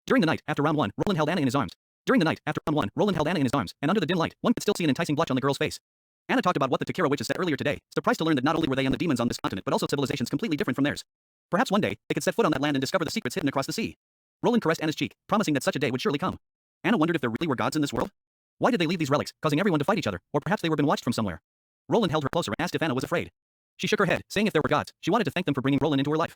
During the night, after round 1, Roland held Anna in his arms. And under the dim light, one could still see an enticing blush on the girl's face. Anna talked about what the Takira witches said earlier today, surprised to learn that not only were they and the demons on this continent but also civilizations completely different from theirs. Perhaps one day, they could set foot on that land and discover the secrets hidden across the sea. Roland caressed Anna's cheek, promising that such a day would surely come. Anna wondered if there really were gods in this world. Why did they leave these relics, causing everyone to fight each other, or perhaps they were being watched from somewhere? Roland held her closer and asked if Anna was afraid. She shook her head, saying if there were gods, she wanted to thank them for bringing Roland into her life.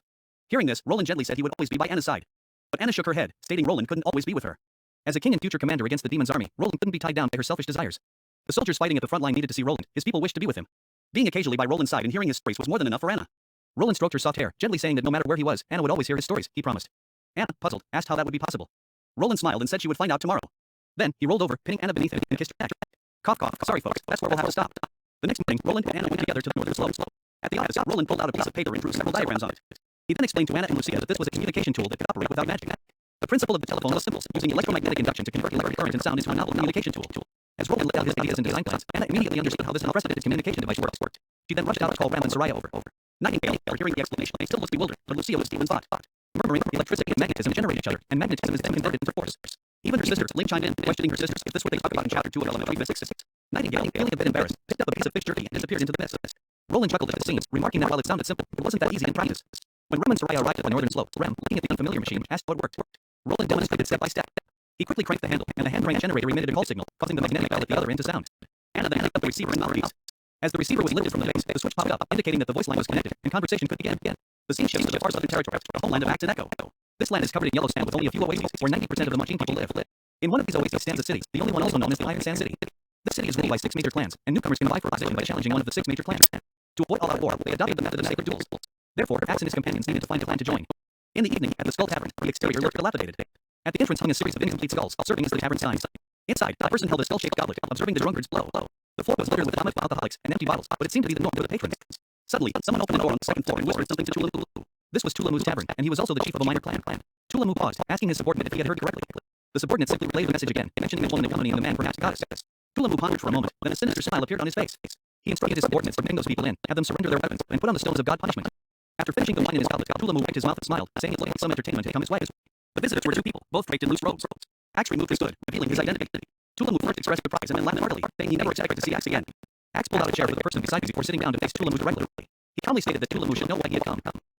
Hearing this, Roland gently said he would always be by Anna's side. But Anna shook her head, stating Roland couldn't always be with her. As a king and future commander against the demon's army, Roland couldn't be tied down by her selfish desires. The soldiers fighting at the front line needed to see Roland, his people wished to be with him. Being occasionally by Roland's side and hearing his stories was more than enough for Anna. Roland stroked her soft hair, gently saying that no matter where he was, Anna would always hear his stories, he promised. Anna, puzzled, asked how that would be possible. Roland smiled and said she would find out tomorrow. Then, he rolled over, pinning Anna beneath him, and kissed her neck. Cough cough, sorry folks, that's where we'll have to stop. The next morning, Roland and Anna went together to the northern slope. At the office, Roland pulled out a piece of paper and drew several diagrams on it. He then explained to Anna and Lucia that this was a communication tool that could operate without magic. The principle of the telephone was simple, using electromagnetic induction to convert electric current and sound into a novel communication tool. As Roland laid out his ideas and design plans, Anna immediately understood how this unprecedented communication device worked. She then rushed out to call Ram and Soraya over. Nightingale, hearing the explanation, still was bewildered, but Lucia was deep in thought. Murmuring, electricity and magnetism generate each other, and magnetism is then converted into force. Even her sister, Ling, chimed in, questioning her sisters if this were they talked about in Chapter 2 of Elementary Physics. Nightingale, feeling a bit embarrassed, picked up a piece of fish jerky and disappeared into the mist. Roland chuckled at the scenes, remarking that while it sounded simple, it wasn't that easy in practice. When Ram and Soraya arrived at the northern slope, Ram, looking at the unfamiliar machine, asked what worked. Roland demonstrated step by step. He quickly cranked the handle, and the hand crank generator emitted a call signal, causing the magnetic bell at the other end to sound. Anna then picked up the receiver and mouthpiece. As the receiver was lifted from the base, the switch popped up, indicating that the voice line was connected, and conversation could begin. The scene shifts to the far southern territory, the homeland of Axe and Echo. This land is covered in yellow sand with only a few oases, where 90% of the Munchkin people live. In one of these oases stands a city, the only one also known as the Iron Sand City. This city is ruled by 6 major clans, and newcomers can vie for position by challenging one of the 6 major clans. To avoid all-out war, they adopted the method of sacred duels. Therefore, Axe and his companions needed to find a clan to join. In the evening, at the Skull Tavern, the exterior looked dilapidated. At the entrance hung a series of incomplete skulls, serving as the tavern signs. Inside, a person held a skull-shaped goblet, observing the drunkards blow. The floor was littered with comic alcoholics and empty bottles, but it seemed to be the norm for the patrons. Suddenly, someone opened the door on the second floor and whispered something to Tulamu. This was Tulamu's tavern, and he was also the chief of a minor clan. Tulamu paused, asking his subordinate if he had heard correctly. The subordinate simply relayed the message again, mentioning the woman accompanying the man, perhaps goddess. Tulamu pondered for a moment, then a sinister smile appeared on his face. He instructed his subordinates to bring those people in, have them surrender their weapons, and put on the stones of God punishment. After finishing the wine in his goblet, Tulamu wiped his mouth and smiled, saying it looked like some entertainment had come his way. The visitors were 2 people, both draped in loose robes. Axe removed his hood, revealing his identity. Tulamu first expressed surprise and then laughed heartily, saying he never expected to see Axe again. Axe pulled out a chair for the person beside him before sitting down to face Tulamu directly. He calmly stated that Tulamu should know why he had come.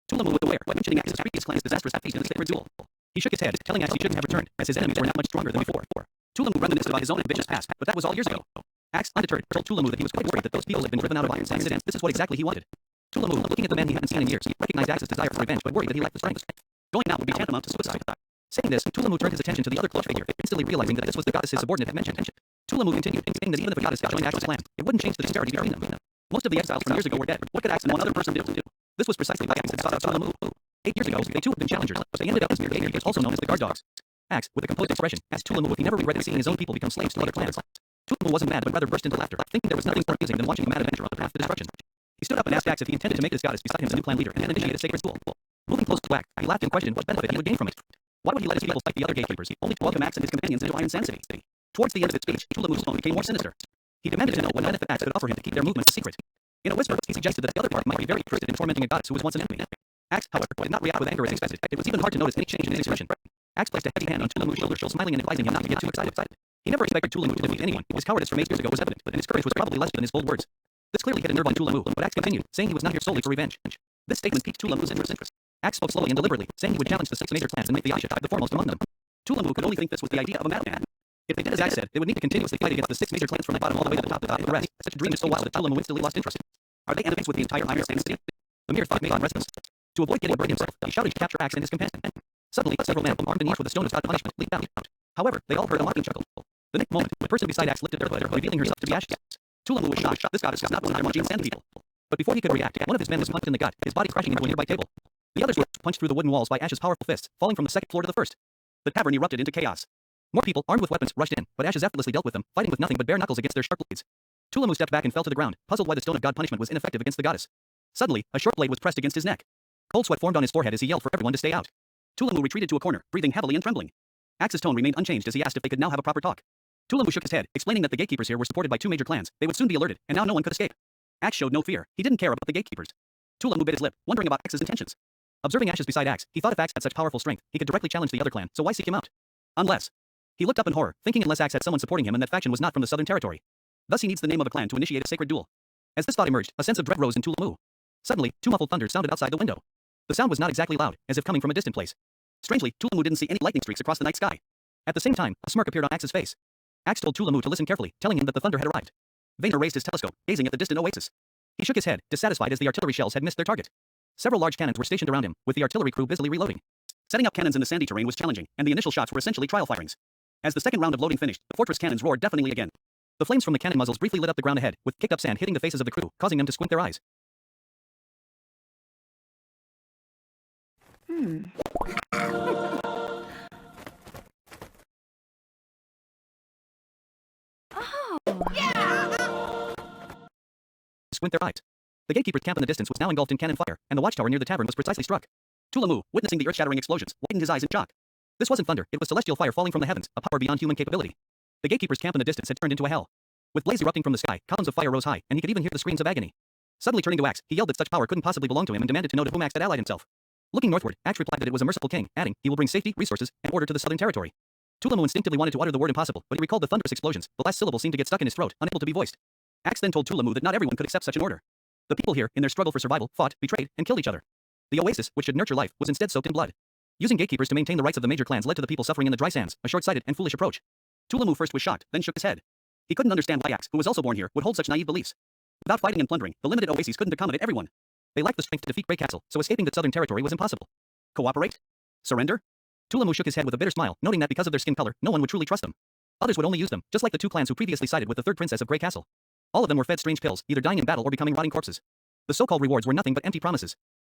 Tulamu was aware, mentioning Axe's previous clan's disastrous defeat in the sacred duel. He shook his head, telling Axe he shouldn't have returned, as his enemies were now much stronger than before. Tulamu reminisced about his own ambitious past, but that was all years ago. Axe, undeterred, told Tulamu that he was quite worried that those people had been driven out of Iron Sand City. This is what exactly he wanted. Tulamu, looking at the man he hadn't seen in years, recognized Axe's desire for revenge but worried that he lacked the strength. Going out would be tantamount to suicide. Saying this, Tulamu turned his attention to the other cloak figure, instantly realizing that this was the goddess his subordinate had mentioned. Tulamu continued, saying that even if a goddess had joined Axe's clan, it wouldn't change the disparity between them. Most of the exiles from years ago were dead. What could Axe and one other person do? This was precisely why Axe had sought out Tulamu. 8 years ago, they too had been challengers, but they ended up as mere gatekeepers, also known as the guard dogs. Axe, with a composed expression, asked Tulamu if he never regretted seeing his own people become slaves to other clans. Tulamu wasn't mad, but rather burst into laughter, thinking there was nothing more amusing than watching a mad adventure on the path to destruction. He stood up and asked Axe if he intended to make this goddess beside him as a new clan leader and then initiate a sacred duel. Moving close to Axe, he laughed and questioned what benefit he would gain from it. Why would he let his people fight the other gatekeepers, only to welcome Axe and his companions into Iron Sand City? Towards the end of his speech, Tulamu's tone became more sinister. He demanded to know what benefit Axe could offer him to keep their movements a secret. In a whisper, he suggested that the other party might be very interested in tormenting a goddess who was once an enemy. Axe, however, did not react with anger as expected. It was even hard to notice any change in his expression. Axe placed a heavy hand on Tulamu's shoulder, smiling and advising him not to get too excited. He never expected Tulamu to defeat anyone. His cowardice from 8 years ago was evident, and his courage was probably less than his bold words. This clearly hit a nerve on Tulamu, but Axe continued, saying he was not here solely for revenge. This statement piqued Tulamu's interest. Axe spoke slowly and deliberately, saying he would challenge the 6 major clans and make the Aisha tribe the foremost among them. Tulamu could only think this was the idea of a madman. If they did as Axe said, they would need to continuously fight against the 6 major clans from the bottom all the way to the top of the rest. Such a dream is so wild that Tulamu instantly lost interest. Are they enemies with the entire Iron Sand City? The mere thought made him restless. To avoid getting burned himself, he shouted to capture Axe and his companion. Suddenly, several men, armed and each with a stone of God punishment, leaped out. However, they all heard a mocking chuckle. The next moment, the person beside Axe lifted her hood, revealing herself to be Ashes. Tulamu was shocked. This goddess was not one of their Munchkin Sand people. But before he could react, one of his men was punched in the gut, his body crashing into a nearby table. The others were punched through the wooden walls by Ash's powerful fists, falling from the 2nd floor to the 1st. The tavern erupted into chaos. More people, armed with weapons, rushed in, but Ashes effortlessly dealt with them, fighting with nothing but bare knuckles against their sharp blades. Tulamu stepped back and fell to the ground, puzzled why the stone of God punishment was ineffective against the goddess. Suddenly, a short blade was pressed against his neck. Cold sweat formed on his forehead as he yelled for everyone to stay out. Tulamu retreated to a corner, breathing heavily and trembling. Axe's tone remained unchanged as he asked if they could now have a proper talk. Tulamu shook his head, explaining that the gatekeepers here were supported by 2 major clans. They would soon be alerted, and now no one could escape. Axe showed no fear. He didn't care about the gatekeepers. Tulamu bit his lip, wondering about Axe's intentions. Observing Ashes beside Axe, he thought if Axe had such powerful strength, he could directly challenge the other clan, so why seek him out? Unless. He looked up in horror, thinking unless Axe had someone supporting him and that faction was not from the southern territory. Thus he needs the name of a clan to initiate a sacred duel. As this thought emerged, a sense of dread rose in Tulamu. Suddenly, two muffled thunders sounded outside the window. The sound was not exactly loud, as if coming from a distant place. Strangely, Tulamu didn't see any lightning streaks across the night sky. At the same time, a smirk appeared on Axe's face. Axe told Tulamu to listen carefully, telling him that the thunder had arrived. Vayner raised his telescope, gazing at the distant oasis. He shook his head, dissatisfied as the artillery shells had missed their target. Several large cannons were stationed around him, with the artillery crew busily reloading. Setting up cannons in the sandy terrain was challenging, and the initial shots were essentially trial firings. As the second round of loading finished, the fortress cannons roared deafeningly again. The flames from the cannon muzzles briefly lit up the ground ahead, with kicked-up sand hitting the faces of the crew, causing them to squint their eyes. Squint their eyes. The gatekeeper's camp in the distance was now engulfed in cannon fire, and the watchtower near the tavern was precisely struck. Tulamu, witnessing the earth-shattering explosions, widened his eyes in shock. This wasn't thunder, it was celestial fire falling from the heavens, a power beyond human capability. The gatekeeper's camp in the distance had turned into a hell. With blaze erupting from the sky, columns of fire rose high, and he could even hear the screams of agony. Suddenly turning to Axe, he yelled that such power couldn't possibly belong to him and demanded to know to whom Axe had allied himself. Looking northward, Axe replied that it was a merciful king, adding, he will bring safety, resources, and order to the southern territory. Tulamu instinctively wanted to utter the word impossible, but he recalled the thunderous explosions. The last syllable seemed to get stuck in his throat, unable to be voiced. Axe then told Tulamu that not everyone could accept such an order. The people here, in their struggle for survival, fought, betrayed, and killed each other. The oasis, which should nurture life, was instead soaked in blood. Using gatekeepers to maintain the rights of the major clans led to the people suffering in the dry sands, a short-sighted and foolish approach. Tulamu first was shocked, then shook his head. He couldn't understand why Axe, who was also born here, would hold such naive beliefs. Without fighting and plundering, the limited oases couldn't accommodate everyone. They lacked the strength to defeat Grey Castle, so escaping the southern territory was impossible. Cooperate? Surrender? Tulamu shook his head with a bitter smile, noting that because of their skin color, no one would truly trust them. Others would only use them, just like the two clans who previously sided with the third princess of Grey Castle. All of them were fed strange pills, either dying in battle or becoming rotting corpses. The so-called rewards were nothing but empty promises.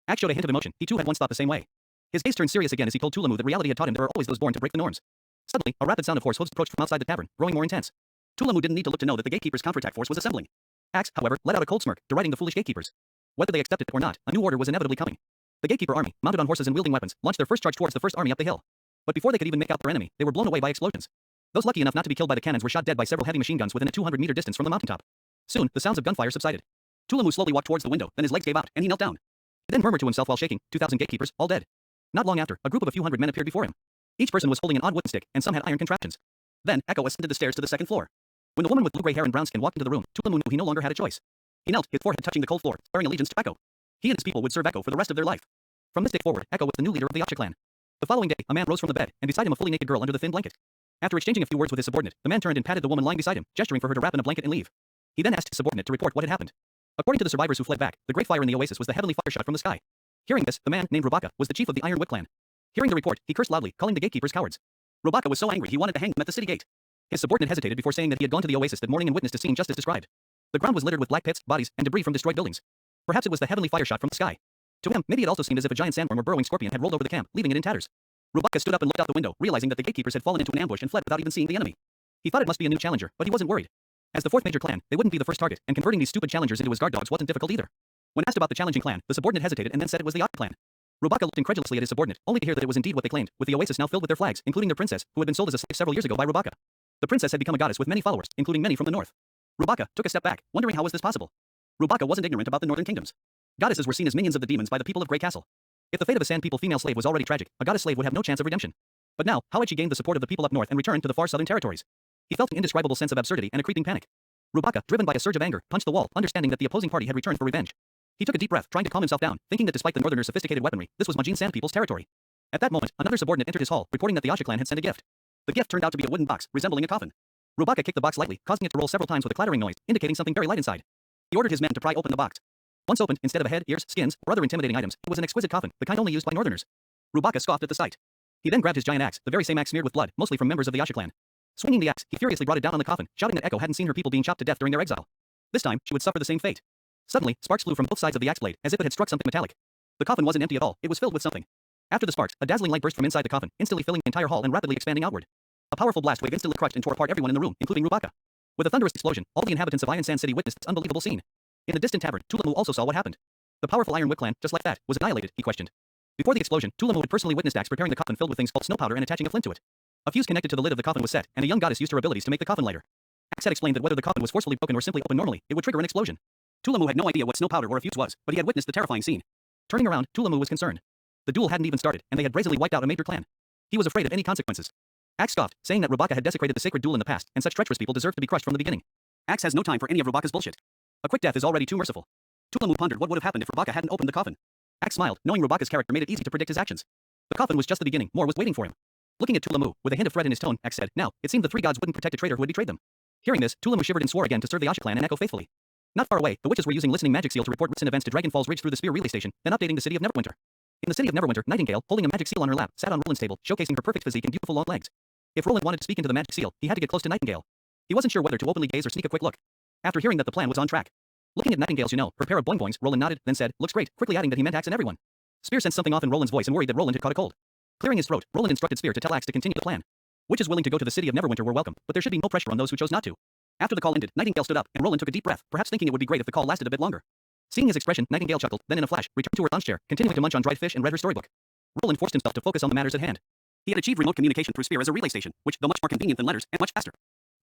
Axe showed a hint of emotion. He too had once thought the same way. His gaze turned serious again as he told Tulamu that reality had taught him there are always those born to break the norms. Suddenly, a rapid sound of horse hooves approached from outside the tavern, growing more intense. Tulamu didn't need to look to know that the gatekeeper's counterattack force was assembling. Axe, however, let out a cold smirk, deriding the foolish gatekeepers. Whether they accepted it or not, a new order was inevitably coming. The gatekeeper army, mounted on horses and wielding weapons, launched their first charge towards the first army up the hill. But before they could even make out their enemy, they were blown away by explosions. Those lucky enough not to be killed by the cannons were shot dead by several heavy machine guns within a 200-meter distance from the mountaintop. Soon, the sounds of gunfire subsided. Tulamu slowly walked towards the window, then his legs gave out, and he knelt down. He then murmured to himself while shaking, 2,000 gatekeepers, all dead. Not long after, a group of a few hundred men appeared before him. Each person was holding an odd wooden stick, and some had iron contraptions. Then, Echo ascended the stairs to the second floor. When the woman with blue-gray hair and brown skin walked into the room, Tulamu knew he no longer had a choice. He knelt, his forehead touching the cold floor, swearing allegiance to Echo. He and his people would serve Echo for the rest of their life. From this day forward, Echo was the new leader of the Acha clan. The following day, a man rose from the bed, and beside him a fully naked girl under the thin blanket. After exchanging a few words with his subordinate, the man turned and patted the woman lying beside him, gesturing for her to wrap in a blanket and leave. He then asked his subordinate to report what had happened. According to the survivors who fled back, the great fire in the oasis was the heavenly fire shot from the sky. Hearing this, the man, named Robaka, was the chief of the Iron Whip clan. Hearing the report, he cursed loudly, calling the gatekeepers cowards. Robaka was so angry he wanted to hang them at the city gate. His subordinate hesitated before saying that he had gone to the oasis that morning and witnessed a scene just as described. The ground was littered with black pits, bodies, and debris from destroyed buildings. Perhaps it was the heavenly fire shot from the sky. To him, maybe it also seemed as if a giant sandworm or burrowing scorpion had rolled over the camp, leaving it in tatters. Robaka stood up and looked out the window, realizing that the gatekeepers had fallen into an ambush and fled without even seeing the enemy. He thought it must be a new challenger, but he wasn't worried. As the fourth major clan, they wouldn't be the first target, and converting these stupid challengers into his guard dogs wasn't difficult either. When asked about the challenging clan, the subordinate hesitated and then said it was the Acha clan. Robaka looked incredulously at his subordinate, only to hear that it was indeed what they claimed, with the oasis now filled with their flags, including their princess, who had been sold as a slave several years ago by Robaka. The princess had become a goddess with many followers, including many from the north. Robaka took a step back, wondering how was this possible. Robaka wasn't ignorant about the northern kingdoms. Goddesses were seen as minions of the demons by the people of Grey Castle. If the fate of a Sand People female slave was already tragic, a goddess slave would have no chance of redemption. But now, how had she gained the support of the people up north and returned to the far southern territories? He felt an indescribable sense of absurdity and a creeping panic. Robaka, driven by a surge of anger, punched the wall, understanding that the opposing party had returned for revenge. He took a deep breath, trying to calm himself down, thinking that despite the northerners' sophisticated weaponry, this was Majin Sand People's territory. At that moment, another subordinate entered his hall, reporting that the Acha clan had sent a gift. The gift turned out to be a wooden box, resembling a coffin. Robaka kicked the box lightly, causing it to roll several times with a clattering noise, indicating something very light inside. He ordered his men to pry open the box. Once opened, instead of a head, ears, skins, or other intimidating items, it was an exquisite coffin, the kind only used by northerners. Robaka scoffed at the sight. He then grabbed his giant axe, the very same axe smeared with blood, mostly from members of the Acha clan. Swinging the axe, he furiously brought it down on the coffin, shouting that Echo hadn't seen her people being chopped to death during their exile. This time, she would suffer the same fate. Suddenly, sparks flew from both sides of the axe blade, as if it had struck something metallic. The coffin wasn't empty at all, it was filled with something. After the sparks, a dazzling light burst from inside the coffin, instantly filling the entire hall and rapidly expanding outward. A powerful blast wave instantly crushed and tore apart everyone in the room, including Robaka. With a thunderous explosion, all the inhabitants of Iron Sand City witnessed this unbelievable scene. In the distant tavern, Tulamu also saw what happened. The powerful Iron Whip clan, just like that, was annihilated, he questioned. Before the explosion, Tulamu had personally witnessed Axe preparing the coffin filled with things called snow powder and attaching a flint to it. A fuse connected to the lid of the coffin was set, and a young goddess used her abilities to make the coffin lighter. Axe had explained that whether the coffin was forcefully broken or simply opened normally, it would trigger an explosion. Tulamu had no idea what snow powder or a fuse was, but he had witnessed the terrifying scene. Turning around, Tulamu was concerned. The duel hadn't even started, and they had brazenly wiped out a major clan. He was afraid of any consequences. Axe scoffed, saying that Rubaka had desecrated the sacred duel in the past, and such treacherous people deserved to be crushed from the beginning. Axe has no time for any of Rubaka's bullshit. A quick death is already too merciful. Tulamu pondered what would have happened if Rubaka hadn't opened the coffin. Axe smiled, knowing Rubaka's character made it easy to predict his actions. The coffin was just the beginning, more was waiting for him. Looking at Tulamu, with a hint of threat in his tone, Axe said, "Now, it seemed the three gods wouldn't protect a traitor who had betrayed them." Hearing this, Tulamu shivered and swore again to serve the Asha clan and echo faithfully. Not far away, the witches were using listening magic seal to report recent events to Dragonfall's Ridge through the Spear relay station, then updating the city of Neverwinter. In the city of Neverwinter, Nightingale, holding a magic seal on her lap, sat on Roland's table, showcasing her perfect physique and beautiful long legs. If Roland wanted to speak into the magic seal, he had to get close to Nightingale. He wasn't sure whether to openly gaze or sneak a quick look. After hearing that the plan was on track. Looking at Nightingale's her pair of boing-boings, Roland nodded, then said, "Looks great," quickly adding that he meant Axe and everyone. Spear sensed something off in Roland's voice and worried that Roland had caught a cold. Clearing his throat, Roland instructed Spear to tell Axe to continue the plan. Witches willing to go to the city of Neverwinter were welcome, but there should be no pressure on those who chose not to. After the call ended, Nightingale stood up, and Roland took a deep breath, perhaps thinking it would be great if the call lasted a bit longer. Seeing his expression, Nightingale chuckled, then in a flash, returned to her lounge chair, continuing to munch on dried fish and read her storybook. Roland forced himself to focus on the matters at hand. He had achieved remote communication through Spear as a relay station, which, though much more convenient than letters, and much faster.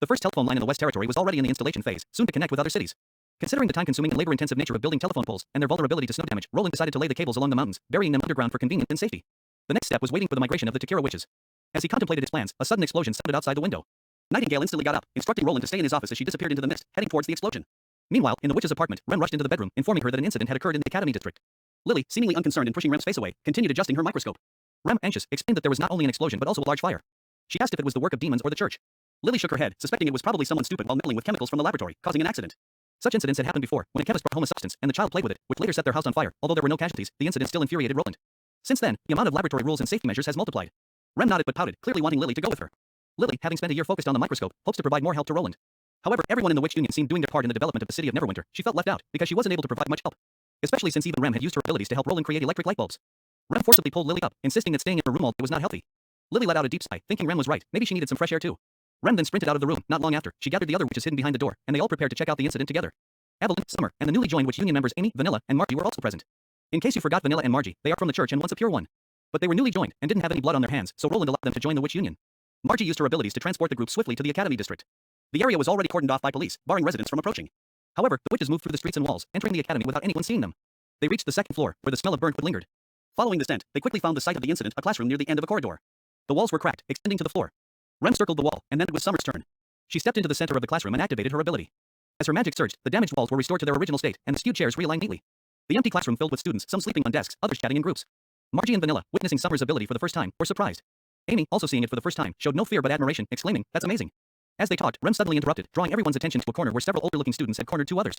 The first telephone line in the West Territory was already in the installation phase, soon to connect with other cities. Considering the time-consuming and labor-intensive nature of building telephone poles, and their vulnerability to snow damage, Roland decided to lay the cables along the mountains, burying them underground for convenience and safety. The next step was waiting for the migration of the Takira witches. As he contemplated his plans, a sudden explosion sounded outside the window. Nightingale instantly got up, instructing Roland to stay in his office as she disappeared into the mist, heading towards the explosion. Meanwhile, in the witch's apartment, Rem rushed into the bedroom, informing her that an incident had occurred in the Academy district. Lily, seemingly unconcerned and pushing Rem's face away, continued adjusting her microscope. Rem, anxious, explained that there was not only an explosion but also a large fire. She asked if it was the work of demons or the church. Lily shook her head, suspecting it was probably someone stupid while meddling with chemicals from the laboratory, causing an accident. Such incidents had happened before, when a chemist brought home a substance and the child played with it, which later set their house on fire. Although there were no casualties, the incident still infuriated Roland. Since then, the amount of laboratory rules and safety measures has multiplied. Rem nodded but pouted, clearly wanting Lily to go with her. Lily, having spent a year focused on the microscope, hopes to provide more help to Roland. However, everyone in the Witch Union seemed doing their part in the development of the city of Neverwinter. She felt left out, because she wasn't able to provide much help. Especially since even Rem had used her abilities to help Roland create electric light bulbs. Rem forcibly pulled Lily up, insisting that staying in her room all day was not healthy. Lily let out a deep sigh, thinking Rem was right, maybe she needed some fresh air too. Rem then sprinted out of the room. Not long after, she gathered the other witches hidden behind the door, and they all prepared to check out the incident together. Evelyn, Summer, and the newly joined Witch Union members Amy, Vanilla, and Margie were also present. In case you forgot, Vanilla and Margie, they are from the church and once a pure one. But they were newly joined, and didn't have any blood on their hands, so Roland allowed them to join the Witch Union. Margie used her abilities to transport the group swiftly to the Academy district. The area was already cordoned off by police, barring residents from approaching. However, the witches moved through the streets and walls, entering the Academy without anyone seeing them. They reached the second floor, where the smell of burnt wood lingered. Following the scent, they quickly found the site of the incident, a classroom near the end of a corridor. The walls were cracked, extending to the floor. Rem circled the wall, and then it was Summer's turn. She stepped into the center of the classroom and activated her ability. As her magic surged, the damaged walls were restored to their original state, and the skewed chairs realigned neatly. The empty classroom filled with students, some sleeping on desks, others chatting in groups. Margie and Vanilla, witnessing Summer's ability for the first time, were surprised. Amy, also seeing it for the first time, showed no fear but admiration, exclaiming, "That's amazing." As they talked, Rem suddenly interrupted, drawing everyone's attention to a corner where several older-looking students had cornered two others.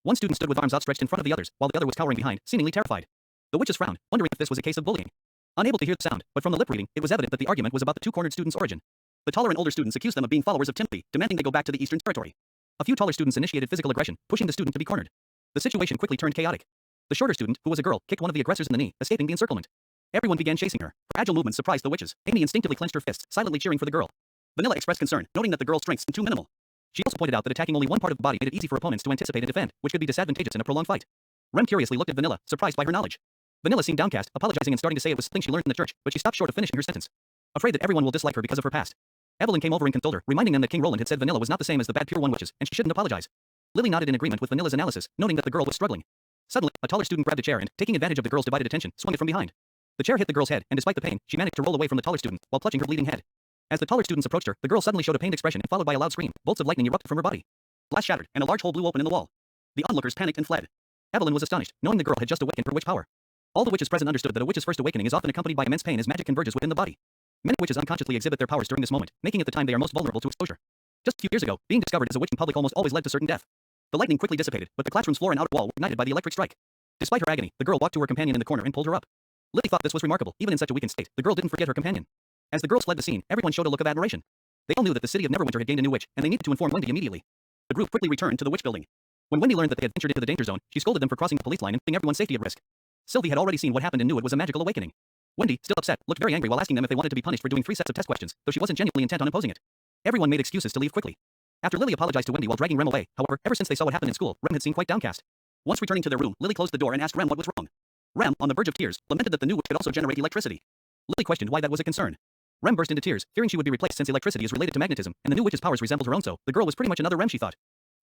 One student stood with arms outstretched in front of the others, while the other was cowering behind, seemingly terrified. The witches frowned, wondering if this was a case of bullying. Unable to hear the sound, but from the lip reading, it was evident that the argument was about the two-cornered students' origin. The taller and older students accused them of being followers of Timothy, demanding they go back to the Eastern Territory. A few taller students initiated physical aggression, pushing the student to be cornered. The situation quickly turned chaotic. The shorter student, who was a girl, kicked one of the aggressors in the knee, escaping the encirclement. Everyone began chasing her. Her agile movements surprised the witches. Amy instinctively clenched her fists, silently cheering for the girl. Vanilla expressed concern, noting that the girl's strength seemed too minimal. She also pointed out that attacking only one part of the body made it easy for opponents to anticipate and defend, which could be disadvantageous in a prolonged fight. Rem curiously looked at Vanilla, surprised by her knowledge. Vanilla seemed downcast, apologizing and starting to say it was something she learned in the church, but she stopped short of finishing her sentence. Afraid that everyone will dislike her because of her past. Evelyn came over and consoled her, reminding them that King Roland had said Vanilla was not the same as the bad pure one witches, and she shouldn't apologize. Lily nodded in agreement with Vanilla's analysis, noting that the girl was struggling. Suddenly, a taller student grabbed a chair and, taking advantage of the girl's divided attention, swung it from behind. The chair hit the girl's head, and despite the pain, she managed to roll away from the taller student, while clutching her bleeding head. As the taller students approached her, the girl suddenly showed a pained expression, followed by a loud scream. Bolts of lightning erupted from her body. Glass shattered, and a large hole blew open in the wall. The onlookers panicked and fled. Evelyn was astonished, knowing the girl had just awakened her witch power. All the witches present understood that a witch's first awakening is often accompanied by immense pain as magic converges within the body. Many witches unconsciously exhibit their powers during this moment, making it the time they are most vulnerable to exposure. Just a few years ago, being discovered as a witch in public almost always led to certain death. The lightning quickly dissipated, but the classroom's floor and outer wall were ignited by the electric strike. Despite her agony, the girl walked to her companion in the corner and pulled her up. Lily thought this was remarkable, even in such a weakened state. The girl didn't forget her companion. As the girls fled the scene, everyone showed a look of admiration. They all knew that the city of Neverwinter had gained a new witch, and they needed to inform Wendy immediately. The group quickly returned to the witch building. When Wendy learned that they had ventured into the danger zone, she scolded them for crossing the police line and putting everyone's safety at risk. Sylvie had already seen what happened and knew it was a magical awakening. Wendy, still upset, looked very angry while asking them if they wanted to be punished for doing 3 sets of test questions, though she wasn't genuinely intent on imposing it. Everyone made excuses to leave quickly. After Lily apologized to Wendy while dragging Rem away, however, ever since they saw what happened in school, Rem had seemed quite downcast. Once returning to their room, Lily closed the door and asked Rem what was wrong. Rem, on the verge of tears, lamented that the new witch could also generate electricity. Lily questioned why that was a concern. Rem burst into tears, fearing she would be replaced since electricity is related to magnetism, and the new witch's powers resembled her own, so the girl was pretty much another Rem, she thought.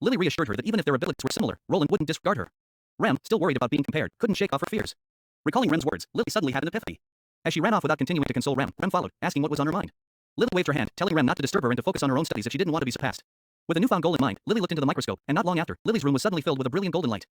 Lily reassured her that even if their abilities were similar, Roland wouldn't disregard her. Rem, still worried about being compared, couldn't shake off her fears. Recalling Rem's words, Lily suddenly had an epiphany. As she ran off without continuing to console Rem, Rem followed, asking what was on her mind. Lily waved her hand, telling Rem not to disturb her and to focus on her own studies if she didn't want to be surpassed. With a newfound goal in mind, Lily looked into the microscope, and not long after, Lily's room was suddenly filled with a brilliant golden light.